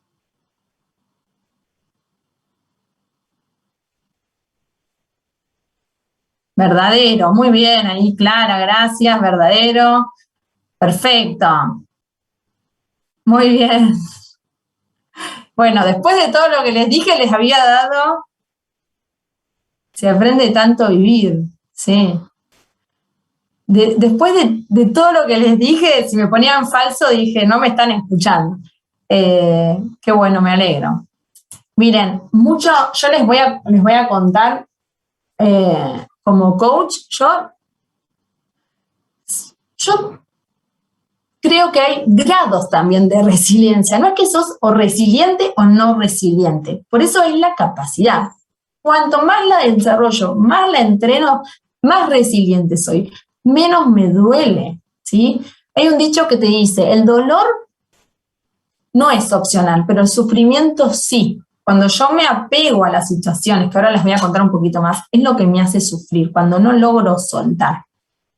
verdadero, muy bien, ahí Clara, gracias, verdadero, perfecto, muy bien. Bueno, después de todo lo que les dije, les había dado, se aprende tanto a vivir, sí. Después de todo lo que les dije, si me ponían falso, dije, no me están escuchando. Qué bueno, me alegro. Miren, yo les voy a contar, como coach, yo creo que hay grados también de resiliencia. No es que sos o resiliente o no resiliente. Por eso es la capacidad. Cuanto más la desarrollo, más la entreno, más resiliente soy. Menos me duele, ¿sí? Hay un dicho que te dice, el dolor no es opcional, pero el sufrimiento sí. Cuando yo me apego a las situaciones, que ahora les voy a contar un poquito más, es lo que me hace sufrir, cuando no logro soltar,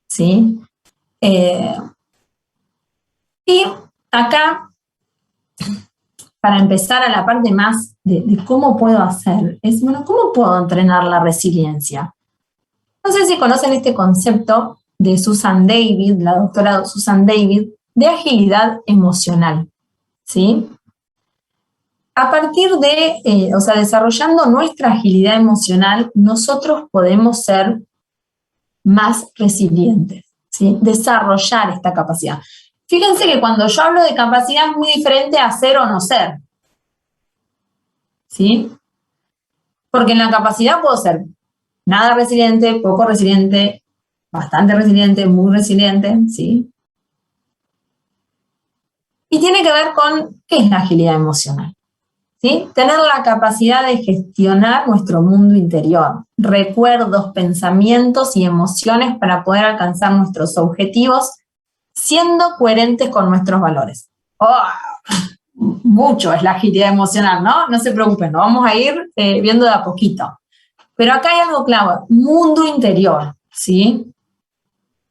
¿sí? Y acá, para empezar a la parte más de cómo puedo hacer, es, bueno, ¿cómo puedo entrenar la resiliencia? No sé si conocen este concepto de Susan David, la doctora Susan David, de agilidad emocional, ¿sí? A partir de, desarrollando nuestra agilidad emocional, nosotros podemos ser más resilientes, ¿sí? Desarrollar esta capacidad. Fíjense que cuando yo hablo de capacidad es muy diferente a ser o no ser, ¿sí? Porque en la capacidad puedo ser nada resiliente, poco resiliente, bastante resiliente, muy resiliente, ¿sí? Y tiene que ver con qué es la agilidad emocional, ¿sí? Tener la capacidad de gestionar nuestro mundo interior, recuerdos, pensamientos y emociones para poder alcanzar nuestros objetivos siendo coherentes con nuestros valores. ¡Oh! Mucho es la agilidad emocional, ¿no? No se preocupen, lo vamos a ir viendo de a poquito. Pero acá hay algo clave, mundo interior, ¿sí?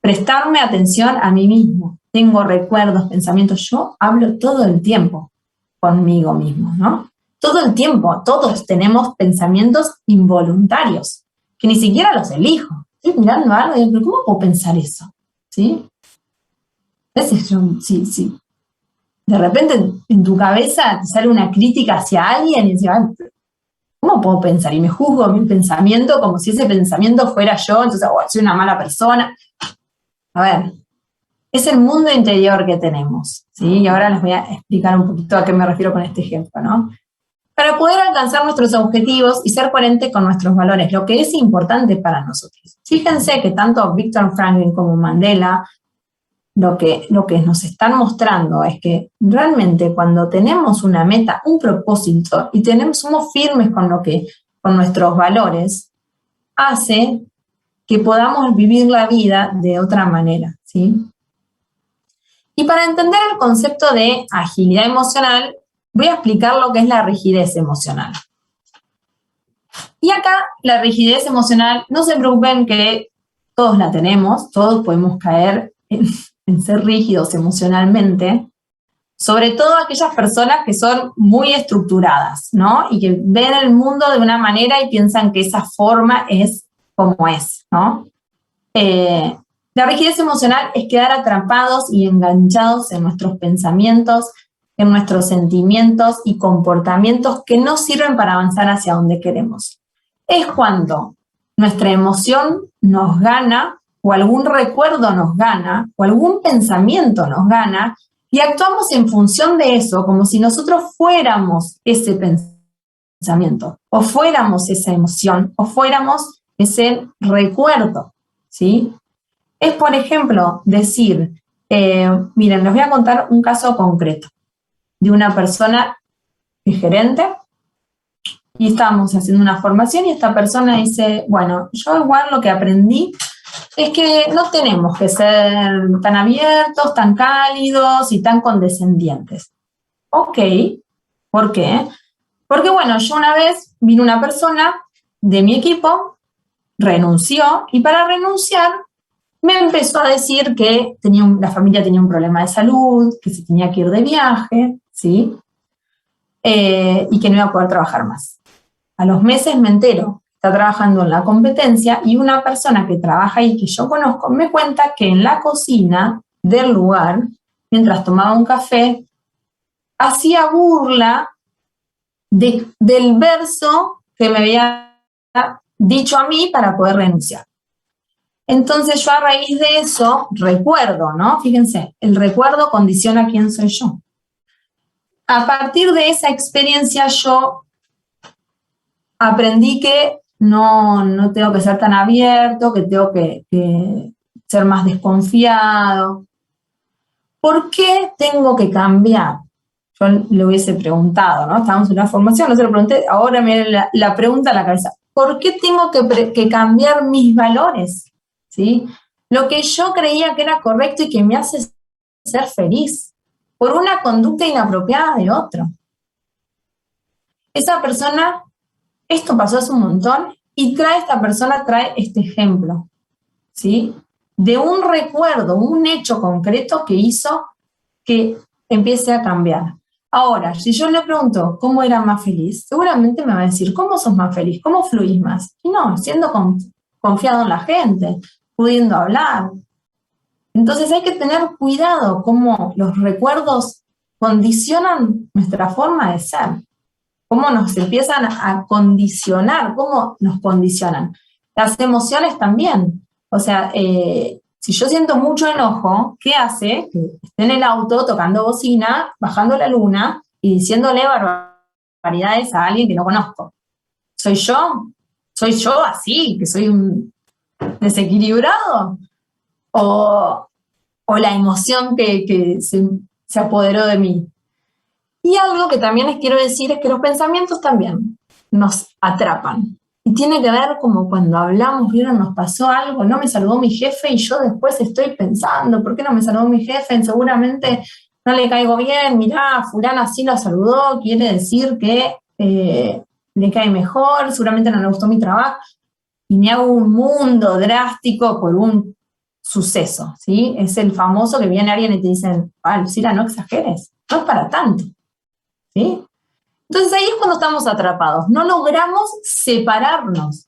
Prestarme atención a mí mismo. Tengo recuerdos, pensamientos, yo hablo todo el tiempo conmigo mismo, ¿no? Todo el tiempo, todos tenemos pensamientos involuntarios, que ni siquiera los elijo. Estoy mirando algo y digo, ¿cómo puedo pensar eso? ¿Sí? Sí. De repente en tu cabeza te sale una crítica hacia alguien y dices, ¿cómo puedo pensar? Y me juzgo mi pensamiento como si ese pensamiento fuera yo, entonces soy una mala persona. A ver, es el mundo interior que tenemos, ¿sí? Y ahora les voy a explicar un poquito a qué me refiero con este ejemplo, ¿no? Para poder alcanzar nuestros objetivos y ser coherentes con nuestros valores, lo que es importante para nosotros. Fíjense que tanto Viktor Franklin como Mandela lo que nos están mostrando es que realmente cuando tenemos una meta, un propósito, y somos firmes con nuestros valores, hace que podamos vivir la vida de otra manera, ¿sí? Y para entender el concepto de agilidad emocional, voy a explicar lo que es la rigidez emocional. Y acá, la rigidez emocional, no se preocupen que todos la tenemos, todos podemos caer en ser rígidos emocionalmente, sobre todo aquellas personas que son muy estructuradas, ¿no? Y que ven el mundo de una manera y piensan que esa forma es como es, ¿no? La rigidez emocional es quedar atrapados y enganchados en nuestros pensamientos, en nuestros sentimientos y comportamientos que no sirven para avanzar hacia donde queremos. Es cuando nuestra emoción nos gana, o algún recuerdo nos gana, o algún pensamiento nos gana, y actuamos en función de eso, como si nosotros fuéramos ese pensamiento, o fuéramos esa emoción, o fuéramos ese recuerdo, ¿sí? Es, por ejemplo, decir, miren, les voy a contar un caso concreto de una persona gerente, y estábamos haciendo una formación y esta persona dice, bueno, yo igual lo que aprendí es que no tenemos que ser tan abiertos, tan cálidos y tan condescendientes. Ok, ¿por qué? Porque bueno, yo una vez vino una persona de mi equipo, renunció, y para renunciar me empezó a decir que la familia tenía un problema de salud, que se tenía que ir de viaje, ¿sí? Y que no iba a poder trabajar más. A los meses me entero está trabajando en la competencia y una persona que trabaja ahí, que yo conozco, me cuenta que en la cocina del lugar, mientras tomaba un café, hacía burla del verso que me había dicho a mí para poder renunciar. Entonces yo a raíz de eso recuerdo, ¿no? Fíjense, el recuerdo condiciona quién soy yo. A partir de esa experiencia yo aprendí que no tengo que ser tan abierto, que tengo que ser más desconfiado. ¿Por qué tengo que cambiar? Yo le hubiese preguntado, ¿no? Estábamos en una formación, no se lo pregunté, ahora me viene la pregunta a la cabeza. ¿Por qué tengo que cambiar mis valores? ¿Sí? Lo que yo creía que era correcto y que me hace ser feliz, por una conducta inapropiada de otro. Esa persona, esto pasó hace un montón, y esta persona trae este ejemplo, ¿sí? De un recuerdo, un hecho concreto que hizo que empiece a cambiar. Ahora, si yo le pregunto cómo era más feliz, seguramente me va a decir, ¿cómo sos más feliz? ¿Cómo fluís más? Y no, siendo confiado en la gente, pudiendo hablar. Entonces hay que tener cuidado cómo los recuerdos condicionan nuestra forma de ser, cómo nos empiezan a condicionar, cómo nos condicionan. Las emociones también. O sea, si yo siento mucho enojo, ¿qué hace? Que esté en el auto tocando bocina, bajando la luna y diciéndole barbaridades a alguien que no conozco. ¿Soy yo? ¿Soy yo así, que soy un desequilibrado? ¿O la emoción que se apoderó de mí? Y algo que también les quiero decir es que los pensamientos también nos atrapan. Y tiene que ver como cuando hablamos, ¿vieron? Nos pasó algo, no me saludó mi jefe y yo después estoy pensando, ¿por qué no me saludó mi jefe? Seguramente no le caigo bien, mirá, fulana sí lo saludó, quiere decir que le cae mejor, seguramente no le gustó mi trabajo. Y me hago un mundo drástico por un suceso, ¿sí? Es el famoso que viene alguien y te dicen, Lucila, no exageres, no es para tanto, ¿sí? Entonces ahí es cuando estamos atrapados, no logramos separarnos,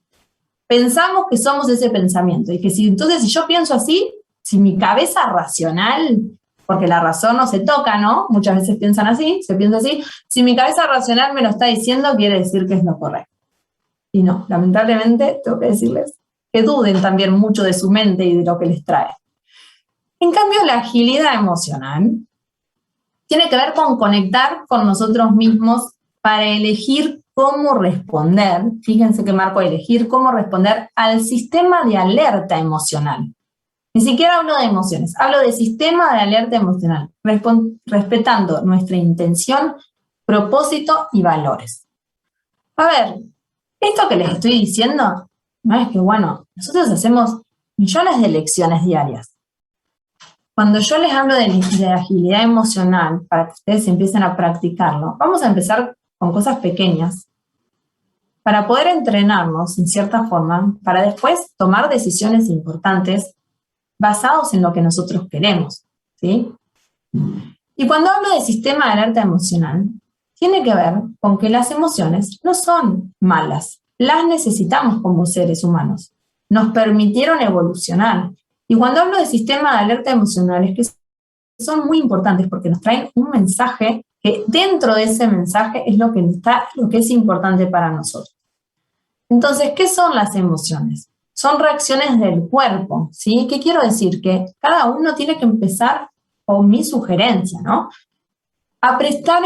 pensamos que somos ese pensamiento, y que entonces si yo pienso así, si mi cabeza racional, porque la razón no se toca, ¿no? Muchas veces piensan así, se piensa así, si mi cabeza racional me lo está diciendo, quiere decir que es lo correcto. Y no, lamentablemente tengo que decirles que duden también mucho de su mente y de lo que les trae. En cambio, la agilidad emocional tiene que ver con conectar con nosotros mismos para elegir cómo responder, fíjense que marco elegir cómo responder al sistema de alerta emocional. Ni siquiera hablo de emociones, hablo de sistema de alerta emocional, respetando nuestra intención, propósito y valores. A ver, esto que les estoy diciendo, no es que, bueno, nosotros hacemos millones de lecciones diarias. Cuando yo les hablo de agilidad emocional, para que ustedes empiecen a practicarlo, vamos a empezar con cosas pequeñas, para poder entrenarnos en cierta forma, para después tomar decisiones importantes basados en lo que nosotros queremos, ¿sí? Y cuando hablo de sistema de alerta emocional, tiene que ver con que las emociones no son malas, las necesitamos como seres humanos, nos permitieron evolucionar. Y cuando hablo de sistema de alerta emocional es que son muy importantes porque nos traen un mensaje que dentro de ese mensaje es lo que es importante para nosotros. Entonces, ¿qué son las emociones? Son reacciones del cuerpo, ¿sí? ¿Qué quiero decir? Que cada uno tiene que empezar, o mi sugerencia, ¿no? A prestar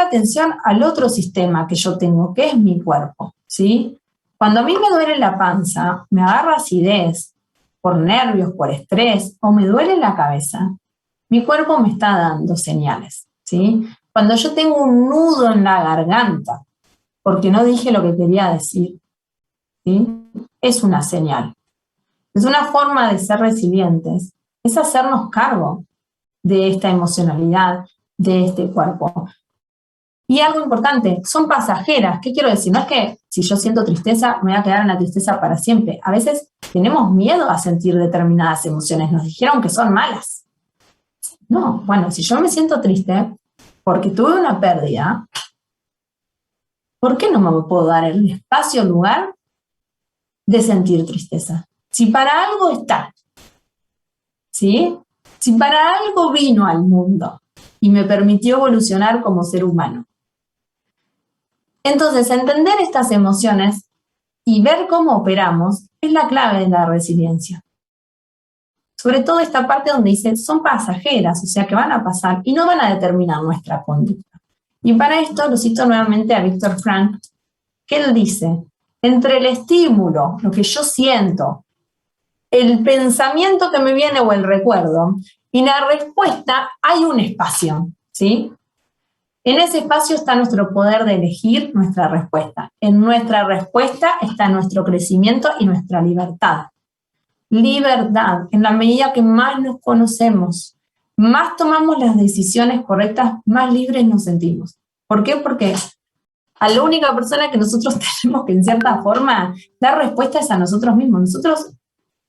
atención al otro sistema que yo tengo, que es mi cuerpo, ¿sí? Cuando a mí me duele la panza, me agarra acidez, por nervios, por estrés, o me duele la cabeza, mi cuerpo me está dando señales, ¿sí? Cuando yo tengo un nudo en la garganta, porque no dije lo que quería decir, ¿sí? Es una señal. Es una forma de ser resilientes, es hacernos cargo de esta emocionalidad, de este cuerpo. Y algo importante, son pasajeras. ¿Qué quiero decir? No es que si yo siento tristeza, me voy a quedar en la tristeza para siempre. A veces tenemos miedo a sentir determinadas emociones. Nos dijeron que son malas. No, bueno, si yo me siento triste porque tuve una pérdida, ¿por qué no me puedo dar el espacio, el lugar de sentir tristeza? Si para algo está, ¿sí? Si para algo vino al mundo y me permitió evolucionar como ser humano. Entonces, entender estas emociones y ver cómo operamos es la clave de la resiliencia. Sobre todo esta parte donde dice, son pasajeras, o sea que van a pasar y no van a determinar nuestra conducta. Y para esto lo cito nuevamente a Viktor Frankl, que él dice, entre el estímulo, lo que yo siento, el pensamiento que me viene o el recuerdo, y la respuesta hay un espacio, ¿sí? En ese espacio está nuestro poder de elegir nuestra respuesta. En nuestra respuesta está nuestro crecimiento y nuestra libertad. Libertad, en la medida que más nos conocemos, más tomamos las decisiones correctas, más libres nos sentimos. ¿Por qué? Porque a la única persona que nosotros tenemos que en cierta forma dar respuesta es a nosotros mismos. Nosotros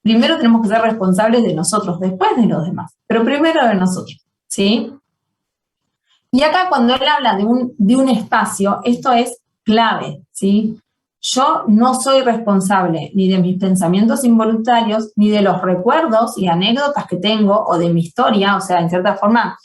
primero tenemos que ser responsables de nosotros, después de los demás, pero primero de nosotros, ¿sí? Y acá cuando él habla de un espacio, esto es clave, ¿sí? Yo no soy responsable ni de mis pensamientos involuntarios, ni de los recuerdos y anécdotas que tengo, o de mi historia, o sea, en cierta forma,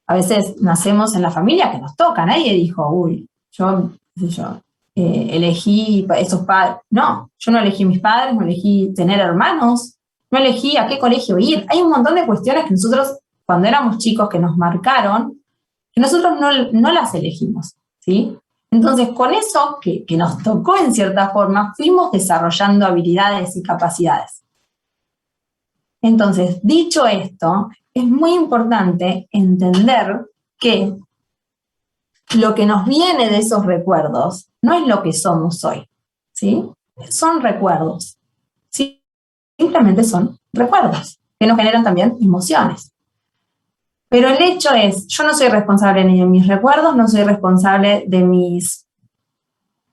a veces nacemos en la familia que nos toca, nadie dijo, uy, yo, qué sé yo, elegí esos padres. No, yo no elegí mis padres, no elegí tener hermanos, no elegí a qué colegio ir. Hay un montón de cuestiones que nosotros, cuando éramos chicos, que nos marcaron, que nosotros no las elegimos, ¿sí? Entonces, con eso que nos tocó en cierta forma, fuimos desarrollando habilidades y capacidades. Entonces, dicho esto, es muy importante entender que lo que nos viene de esos recuerdos no es lo que somos hoy, ¿sí? Son recuerdos. Simplemente son recuerdos que nos generan también emociones. Pero el hecho es, yo no soy responsable ni de mis recuerdos, no soy responsable de mis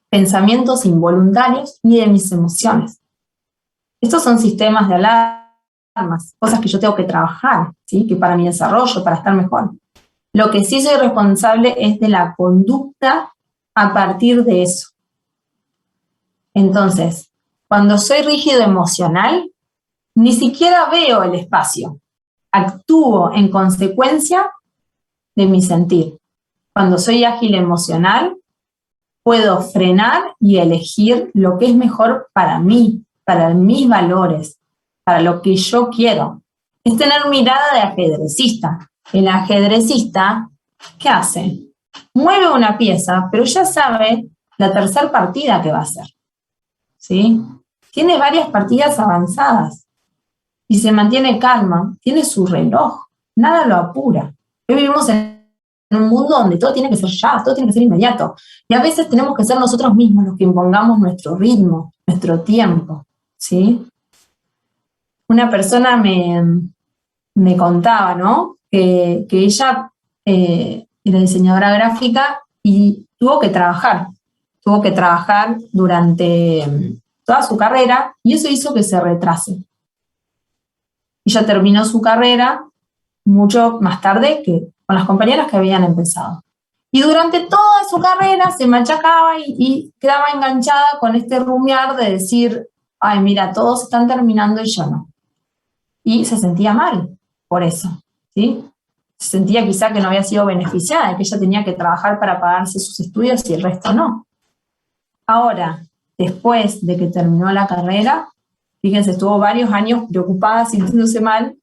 pensamientos involuntarios ni de mis emociones. Estos son sistemas de alarmas, cosas que yo tengo que trabajar, ¿sí? Que para mi desarrollo, para estar mejor. Lo que sí soy responsable es de la conducta a partir de eso. Entonces, cuando soy rígido emocional, ni siquiera veo el espacio. Actúo en consecuencia de mi sentir. Cuando soy ágil emocional, puedo frenar y elegir lo que es mejor para mí, para mis valores, para lo que yo quiero. Es tener mirada de ajedrecista. El ajedrecista, ¿qué hace? Mueve una pieza, pero ya sabe la tercera partida que va a hacer, ¿sí? Tiene varias partidas avanzadas y se mantiene calma, tiene su reloj, nada lo apura. Hoy vivimos en un mundo donde todo tiene que ser ya, todo tiene que ser inmediato. Y a veces tenemos que ser nosotros mismos los que impongamos nuestro ritmo, nuestro tiempo, ¿sí? Una persona me contaba, ¿no? Que ella era diseñadora gráfica y tuvo que trabajar durante toda su carrera y eso hizo que se retrase. Ella terminó su carrera mucho más tarde que con las compañeras que habían empezado. Y durante toda su carrera se machacaba y quedaba enganchada con este rumiar de decir, ay, mira, todos están terminando y yo no. Y se sentía mal por eso, ¿sí? Se sentía quizá que no había sido beneficiada, que ella tenía que trabajar para pagarse sus estudios y el resto no. Ahora, después de que terminó la carrera, fíjense, estuvo varios años preocupada, sintiéndose mal.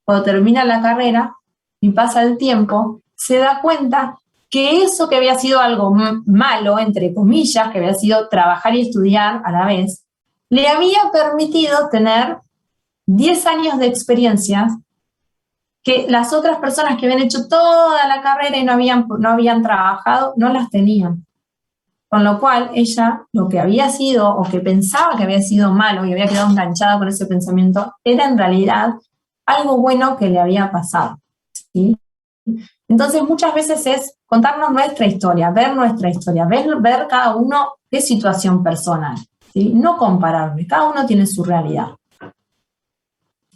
Cuando termina la carrera y pasa el tiempo, se da cuenta que eso que había sido algo malo, entre comillas, que había sido trabajar y estudiar a la vez, le había permitido tener 10 años de experiencias que las otras personas que habían hecho toda la carrera y no habían trabajado, no las tenían. Con lo cual, ella, lo que había sido, o que pensaba que había sido malo y había quedado enganchada con ese pensamiento, era en realidad algo bueno que le había pasado, ¿sí? Entonces, muchas veces es contarnos nuestra historia, ver cada uno qué situación personal, ¿sí? No compararme, cada uno tiene su realidad.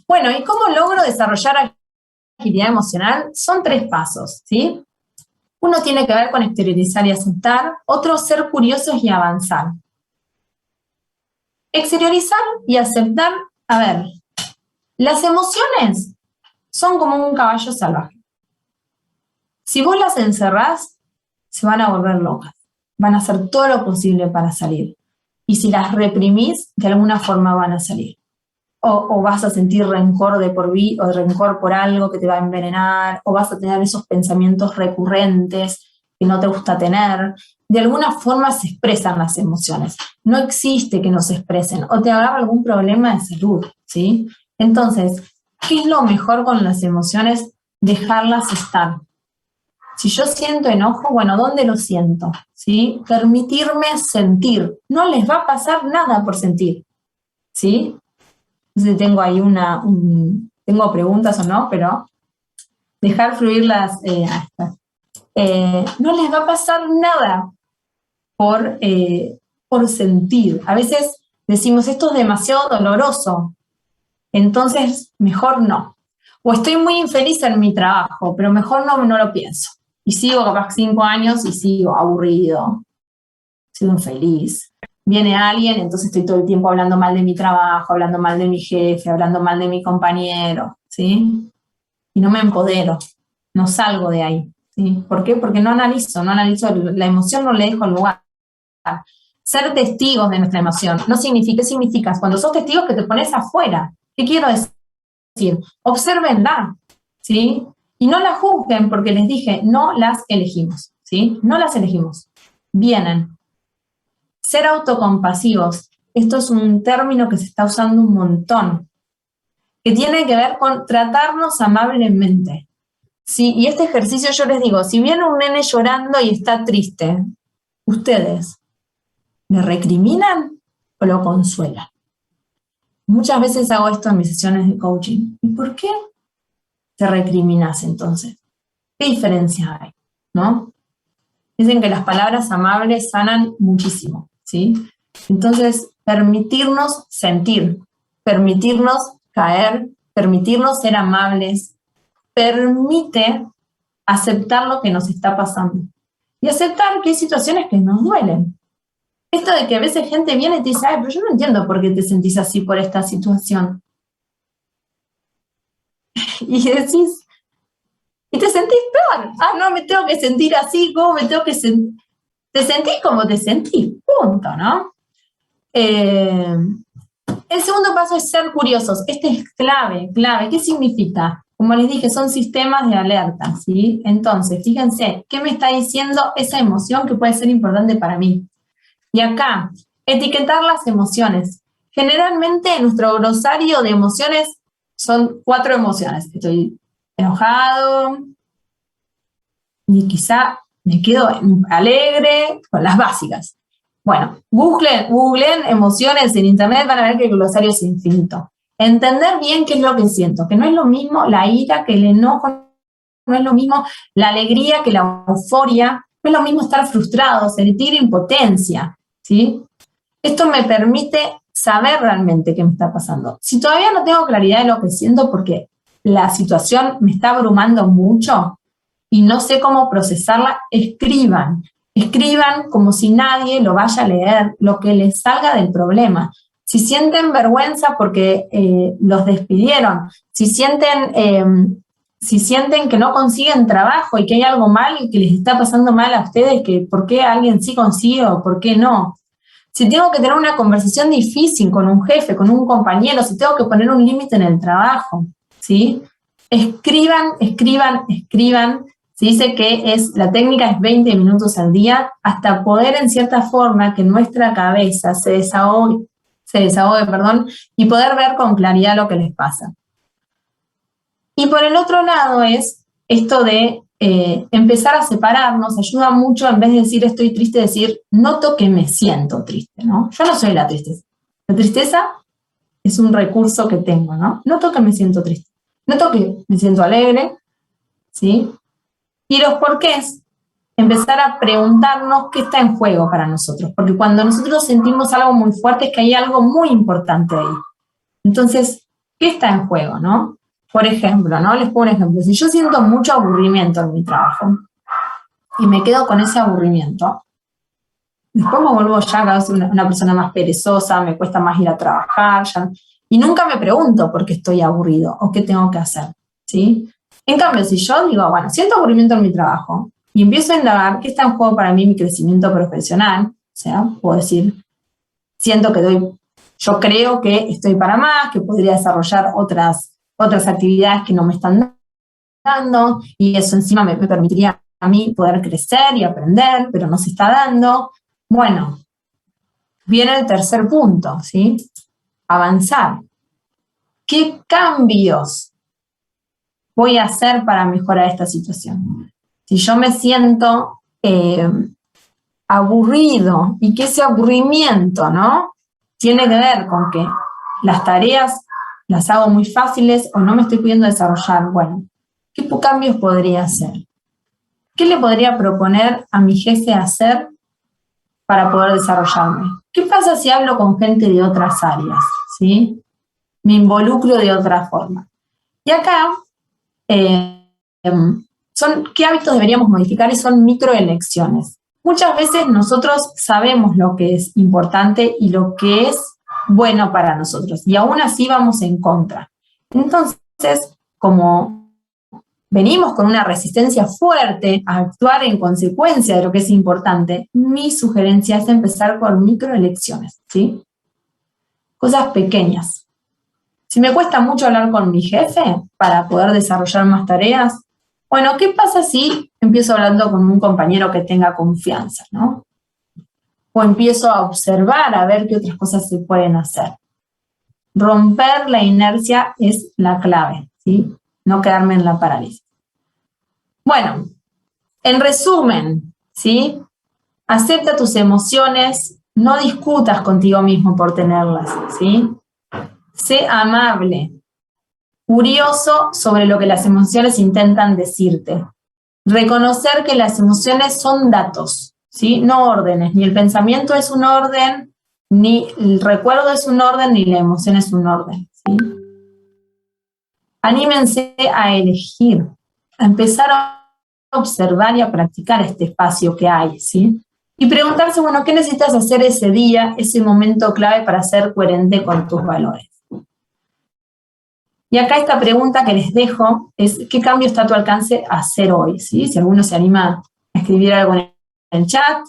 Bueno, ¿y cómo logro desarrollar agilidad emocional? Son 3 pasos, ¿sí? Uno tiene que ver con exteriorizar y aceptar, otro ser curiosos y avanzar. Exteriorizar y aceptar, a ver, las emociones son como un caballo salvaje. Si vos las encerrás, se van a volver locas. Van a hacer todo lo posible para salir. Y si las reprimís, de alguna forma van a salir. O vas a sentir rencor o rencor por algo que te va a envenenar, o vas a tener esos pensamientos recurrentes que no te gusta tener. De alguna forma se expresan las emociones. No existe que no se expresen, o te agarra algún problema de salud, ¿sí? Entonces, ¿qué es lo mejor con las emociones? Dejarlas estar. Si yo siento enojo, bueno, ¿dónde lo siento? ¿Sí? Permitirme sentir. No les va a pasar nada por sentir, ¿sí? No sé si tengo ahí tengo preguntas o no, pero dejar fluir no les va a pasar nada por sentir. A veces decimos, esto es demasiado doloroso, entonces mejor no. O estoy muy infeliz en mi trabajo, pero mejor no lo pienso. Y sigo capaz 5 años y sigo aburrido, sigo infeliz. Viene alguien, entonces estoy todo el tiempo hablando mal de mi trabajo, hablando mal de mi jefe, hablando mal de mi compañero, ¿sí? Y no me empodero, no salgo de ahí, ¿sí? ¿Por qué? Porque no analizo la emoción, no le dejo lugar. Ser testigos de nuestra emoción, ¿qué significa? Cuando sos testigos que te pones afuera, ¿qué quiero decir? Obsérvenla, ¿sí? Y no la juzguen porque les dije, no las elegimos, ¿sí? No las elegimos, vienen. Ser autocompasivos, esto es un término que se está usando un montón, que tiene que ver con tratarnos amablemente. Sí, y este ejercicio yo les digo, si viene un nene llorando y está triste, ¿ustedes le recriminan o lo consuelan? Muchas veces hago esto en mis sesiones de coaching. ¿Y por qué te recriminas entonces? ¿Qué diferencia hay? ¿No? Dicen que las palabras amables sanan muchísimo, ¿sí? Entonces, permitirnos sentir, permitirnos caer, permitirnos ser amables, permite aceptar lo que nos está pasando. Y aceptar que hay situaciones que nos duelen. Esto de que a veces gente viene y te dice, ay, pero yo no entiendo por qué te sentís así por esta situación. Y decís, y te sentís peor. Ah, no, me tengo que sentir así, ¿cómo me tengo que sentir? Te sentís como te sentís, punto, ¿no? El segundo paso es ser curiosos. Este es clave. ¿Qué significa? Como les dije, son sistemas de alerta, ¿sí? Entonces, fíjense, ¿qué me está diciendo esa emoción que puede ser importante para mí? Y acá, etiquetar las emociones. Generalmente, nuestro glosario de emociones son 4 emociones. Estoy enojado, y quizá me quedo alegre con las básicas. Bueno, googleen emociones en internet, van a ver que el glosario es infinito. Entender bien qué es lo que siento, que no es lo mismo la ira que el enojo, no es lo mismo la alegría que la euforia, no es lo mismo estar frustrado, sentir impotencia, ¿sí? Esto me permite saber realmente qué me está pasando. Si todavía no tengo claridad de lo que siento porque la situación me está abrumando mucho y no sé cómo procesarla, escriban como si nadie lo vaya a leer, lo que les salga del problema. Si sienten vergüenza porque los despidieron, si sienten que no consiguen trabajo y que hay algo mal y que les está pasando mal a ustedes, que por qué alguien sí consigue o por qué no. Si tengo que tener una conversación difícil con un jefe, con un compañero, si tengo que poner un límite en el trabajo, ¿sí? Escriban. Se dice que la técnica es 20 minutos al día hasta poder en cierta forma que nuestra cabeza se desahogue, y poder ver con claridad lo que les pasa. Y por el otro lado es esto de empezar a separarnos, ayuda mucho en vez de decir estoy triste, decir noto que me siento triste, ¿no? Yo no soy la tristeza. La tristeza es un recurso que tengo, ¿no? Noto que me siento triste. Noto que me siento alegre, ¿sí? Y los porqués, empezar a preguntarnos qué está en juego para nosotros. Porque cuando nosotros sentimos algo muy fuerte es que hay algo muy importante ahí. Entonces, ¿qué está en juego, no? Por ejemplo, ¿no? Les pongo un ejemplo. Si yo siento mucho aburrimiento en mi trabajo y me quedo con ese aburrimiento, después me vuelvo ya cada vez una persona más perezosa, me cuesta más ir a trabajar, y nunca me pregunto por qué estoy aburrido o qué tengo que hacer, ¿sí? En cambio, si yo digo, bueno, siento aburrimiento en mi trabajo y empiezo a indagar qué está en juego para mí mi crecimiento profesional, o sea, puedo decir, siento que yo creo que estoy para más, que podría desarrollar otras actividades que no me están dando, y eso encima me permitiría a mí poder crecer y aprender, pero no se está dando. Bueno, viene el tercer punto, ¿sí? Avanzar. ¿Qué cambios voy a hacer para mejorar esta situación? Si yo me siento aburrido y que ese aburrimiento, ¿no?, tiene que ver con que las tareas las hago muy fáciles o no me estoy pudiendo desarrollar, bueno, ¿qué cambios podría hacer? ¿Qué le podría proponer a mi jefe hacer para poder desarrollarme? ¿Qué pasa si hablo con gente de otras áreas? ¿Sí? Me involucro de otra forma. Y acá, ¿qué hábitos deberíamos modificar? Y son microelecciones. Muchas veces nosotros sabemos lo que es importante y lo que es bueno para nosotros, y aún así vamos en contra. Entonces, como venimos con una resistencia fuerte a actuar en consecuencia de lo que es importante, mi sugerencia es empezar por microelecciones, ¿sí? Cosas pequeñas. Si me cuesta mucho hablar con mi jefe para poder desarrollar más tareas, bueno, ¿qué pasa si empiezo hablando con un compañero que tenga confianza, ¿no? O empiezo a observar, a ver qué otras cosas se pueden hacer. Romper la inercia es la clave, ¿sí? No quedarme en la parálisis. Bueno, en resumen, ¿sí? Acepta tus emociones, no discutas contigo mismo por tenerlas, ¿sí? Sé amable, curioso sobre lo que las emociones intentan decirte. Reconocer que las emociones son datos, ¿sí? No órdenes, ni el pensamiento es un orden, ni el recuerdo es un orden, ni la emoción es un orden, ¿sí? Anímense a elegir, a empezar a observar y a practicar este espacio que hay, ¿sí? Y preguntarse, bueno, ¿qué necesitas hacer ese día, ese momento clave para ser coherente con tus valores? Y acá esta pregunta que les dejo es, ¿qué cambio está a tu alcance hacer hoy? ¿Sí? Si alguno se anima a escribir algo en el chat,